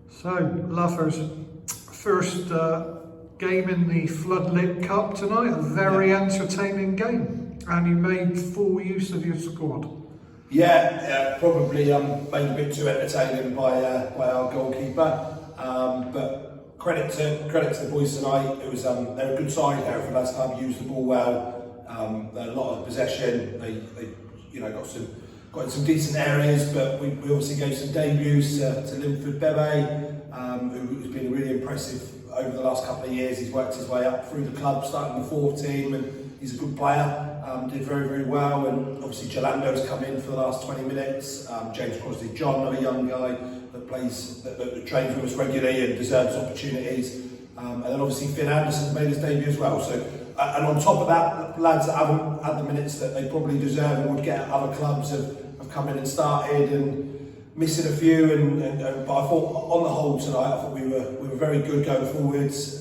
So, Luffers, first game in the Floodlit Cup tonight, a very entertaining game, and you made full use of your squad. Yeah, probably made a bit too entertaining by our goalkeeper, but credit to the boys tonight. It was they're a good side here for last time. Used the ball well, they had a lot of possession. They got in some decent areas, but we obviously gave some debuts to Linford Bebe, who's been really impressive over the last couple of years. He's worked his way up through the club, starting the 4th team, and he's a good player. Did very, very well, and obviously Jolando's come in for the last 20 minutes. James Crosby John, another young guy that plays, that trains with us regularly and deserves opportunities. And then obviously Finn Anderson's made his debut as well. So, and on top of that, lads that haven't had the minutes that they probably deserve and would get at other clubs have come in and started, and missing a few. But I thought on the whole tonight, I thought we were very good going forwards.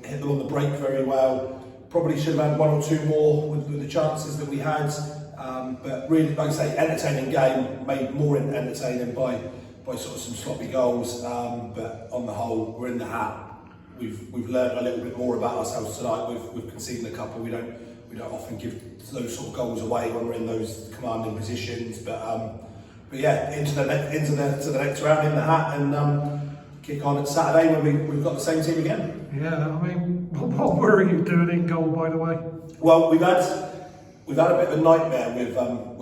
Hit them on the break very well. Probably should have had one or two more with the chances that we had. But really, like I say, entertaining game, made more entertaining by sort of some sloppy goals. But on the whole, we're in the hat. We've learned a little bit more about ourselves tonight. We've conceded a couple. We don't often give those sort of goals away when we're in those commanding positions. But yeah, into the next round in the hat, and kick on at Saturday when we've got the same team again. Yeah, I mean, what were you doing in goal, by the way? Well, we've had a bit of a nightmare with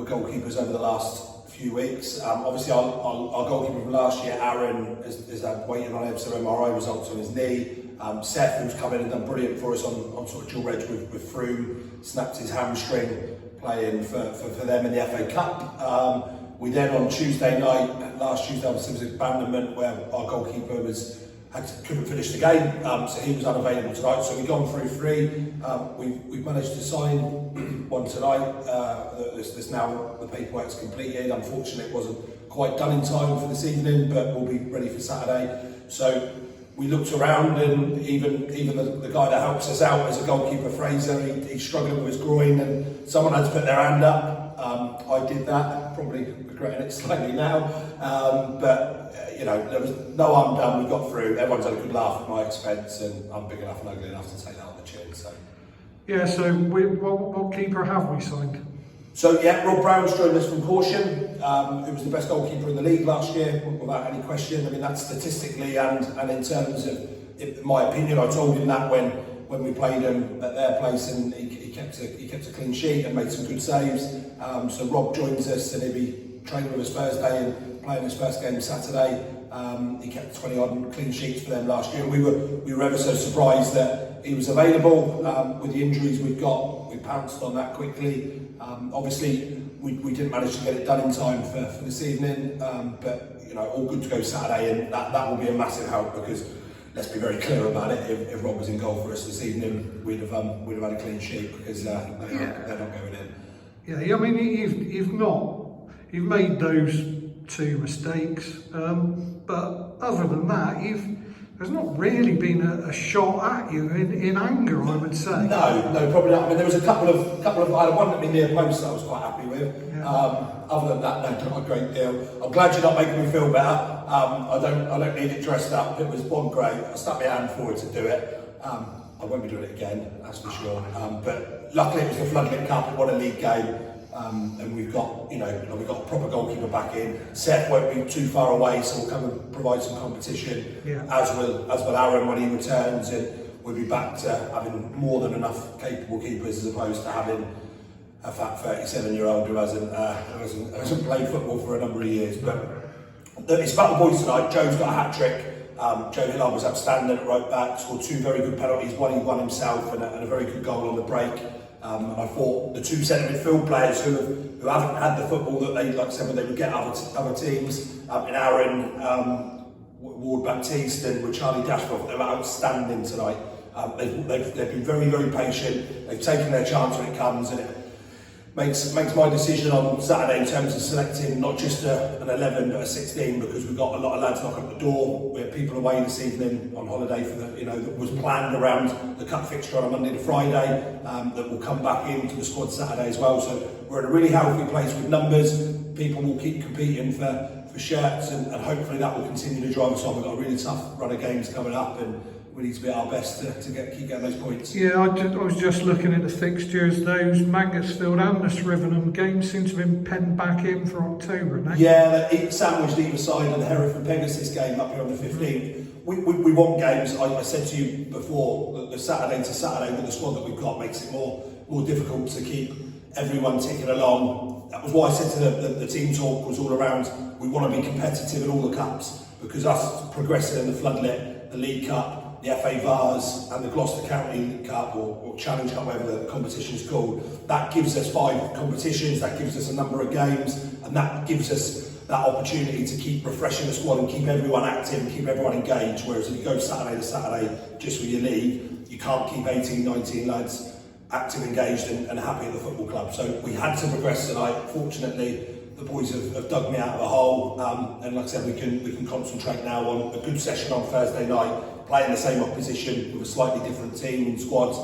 goalkeepers over the last few weeks. Obviously, our goalkeeper from last year, Aaron, has had waiting on him some MRI results on his knee. Seth, who's come in and done brilliant for us on sort of dual edge with Froome, snapped his hamstring playing for them in the FA Cup. We then on Tuesday night, last Tuesday, obviously was abandonment where our goalkeeper couldn't finish the game, so he was unavailable tonight. So we've gone through 3. We've managed to sign one tonight. There's now the paperwork's completed. Unfortunately, it wasn't quite done in time for this evening, but we'll be ready for Saturday. So we looked around, and even the guy that helps us out as a goalkeeper, Fraser, he's struggling with his groin, and someone had to put their hand up. I did that, probably regretting it slightly now, but there was no harm done. We got through. Everyone's had a good laugh at my expense, and I'm big enough and ugly enough to take that on the chin. So yeah. So what keeper have we signed? So yeah, Rob Brown's joined us from Caution, who was the best goalkeeper in the league last year, without any question. I mean, that's statistically and in terms of, in my opinion, I told him that when we played him at their place, and he kept a clean sheet and made some good saves. So Rob joins us, and he'll be training with us Thursday and playing his first game Saturday. He kept 20-odd clean sheets for them last year, and we were ever so surprised that he was available. With the injuries we've got, we pounced on that quickly. Obviously, we didn't manage to get it done in time for this evening, but all good to go Saturday, and that will be a massive help, because let's be very clear about it. If Rob was in goal for us this evening, we'd have had a clean sheet, because they're not going in. Yeah, I mean, you've made those 2 mistakes, but other than that, there's not really been a shot at you in anger, I would say. No, probably not. I mean, there was a couple of I had one at me near post that I was quite happy with. Yeah. Other than that, no, not a great deal. I'm glad you're not making me feel better. I don't need it dressed up. It was one great. I stuck my hand forward to do it. I won't be doing it again, that's for sure. But luckily it was the Floodlit Cup. It won a league game. And we've got a proper goalkeeper back in. Seth won't be too far away, so we'll come and provide some competition. Yeah. As will Aaron when he returns, and we'll be back to having more than enough capable keepers, as opposed to having a fat 37-year-old who hasn't played football for a number of years. But it's about the boys tonight. Joe's got a hat-trick. Joe Hillard was outstanding at right back, scored 2 very good penalties, one he won himself, and a very good goal on the break. And I thought the 2 centre midfield players who haven't had the football that they, like I said, when they would get other teams, in Aaron, Ward Baptiste and Charlie Dashforth, they were outstanding tonight. They've been very, very patient. They've taken their chance when it comes, and it makes my decision on Saturday in terms of selecting not just an 11 but a 16, because we've got a lot of lads knock at the door. We have people away this evening on holiday for that was planned around the cup fixture on a Monday to Friday, that will come back into the squad Saturday as well. So we're in a really healthy place with numbers. People will keep competing for for shirts, and hopefully that will continue to drive us on. We've got a really tough run of games coming up, and we need to be at our best to keep getting those points. Yeah, I was just looking at the fixtures. Those Macclesfield and the Shrivenham games seem to have been penned back in for October, don't they? Yeah, sandwiched either side of the Hereford Pegasus game up here on the 15th. We want games. I said to you before that the Saturday to Saturday with the squad that we've got makes it more difficult to keep everyone ticking along. That was why I said to the team talk was all around, we want to be competitive in all the cups, because us progressing in the Floodlit, the League Cup, the FA Vars and the Gloucester County Cup or Challenge Cup, whatever the competition is called, that gives us 5 competitions, that gives us a number of games, and that gives us that opportunity to keep refreshing the squad and keep everyone active and keep everyone engaged. Whereas if you go Saturday to Saturday just with your league, you can't keep 18, 19 lads active, engaged and happy at the football club. So we had to progress tonight. Fortunately, the boys have dug me out of the hole, and like I said, we can concentrate now on a good session on Thursday night, playing the same opposition with a slightly different team and squad,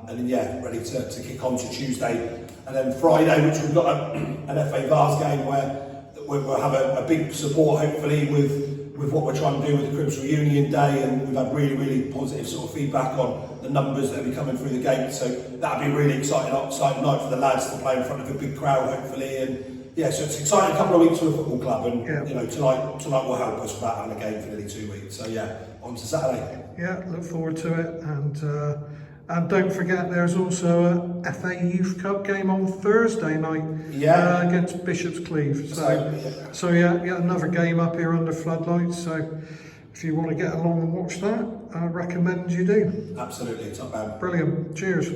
and then yeah, ready to kick on to Tuesday, and then Friday, which we've got an FA Vars game where we'll have a big support hopefully with what we're trying to do with the Cribs Reunion Day, and we've had really positive sort of feedback on the numbers that will be coming through the gate, so that'll be a really exciting night for the lads to play in front of a big crowd hopefully. And yeah, so it's an exciting couple of weeks for the football club, and you know, tonight will help us without having a game for nearly 2 weeks. So yeah, on to Saturday. Yeah, look forward to it, and don't forget there's also a FA Youth Cup game on Thursday night against Bishop's Cleeve. So yeah, another game up here under floodlights. So if you want to get along and watch that, I recommend you do. Absolutely, top man. Brilliant. Cheers.